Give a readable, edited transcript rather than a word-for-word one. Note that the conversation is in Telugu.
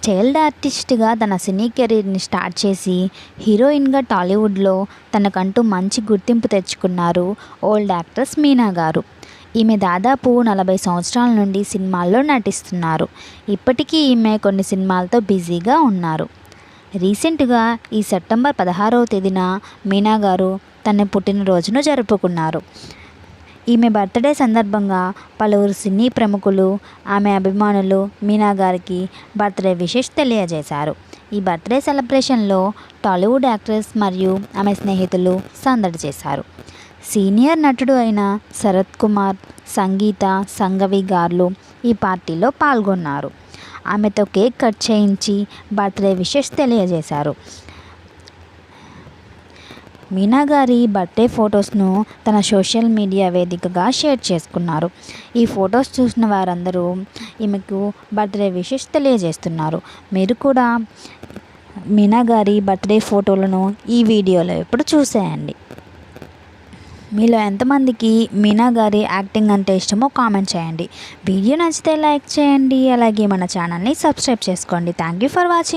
చైల్డ్ ఆర్టిస్ట్గా తన సినీ కెరీర్ని స్టార్ట్ చేసి హీరోయిన్గా టాలీవుడ్లో తనకంటూ మంచి గుర్తింపు తెచ్చుకున్నారు ఓల్డ్ యాక్ట్రెస్ మీనా గారు. ఈమె దాదాపు 40 సంవత్సరాల నుండి సినిమాల్లో నటిస్తున్నారు. ఇప్పటికీ ఈమె కొన్ని సినిమాలతో బిజీగా ఉన్నారు. రీసెంట్గా ఈ సెప్టెంబర్ 16వ తేదీన మీనా గారు తన పుట్టినరోజును జరుపుకున్నారు. ఈమె బర్త్డే సందర్భంగా పలువురు సినీ ప్రముఖులు, ఆమె అభిమానులు మీనా గారికి బర్త్డే విషెస్ తెలియజేశారు. ఈ బర్త్డే సెలబ్రేషన్లో టాలీవుడ్ యాక్ట్రెస్ మరియు ఆమె స్నేహితులు సందడి చేశారు. సీనియర్ నటుడు అయిన శరత్ కుమార్, సంగీత సంఘవి గారు ఈ పార్టీలో పాల్గొన్నారు. ఆమెతో కేక్ కట్ చేయించి బర్త్డే విషెస్ తెలియజేశారు. మీనా గారి బర్త్డే ఫొటోస్ను తన సోషల్ మీడియా వేదికగా షేర్ చేసుకున్నారు. ఈ ఫొటోస్ చూసిన వారందరూ ఈమెకు బర్త్డే విషెస్ తెలియజేస్తున్నారు. మీరు కూడా మీనా గారి బర్త్డే ఫోటోలను ఈ వీడియోలో ఇప్పుడు చూసేయండి. మీలో ఎంతమందికి మీనా గారి యాక్టింగ్ అంటే ఇష్టమో కామెంట్ చేయండి. వీడియో నచ్చితే లైక్ చేయండి. అలాగే మన ఛానల్ని సబ్స్క్రైబ్ చేసుకోండి. Thank you for watching.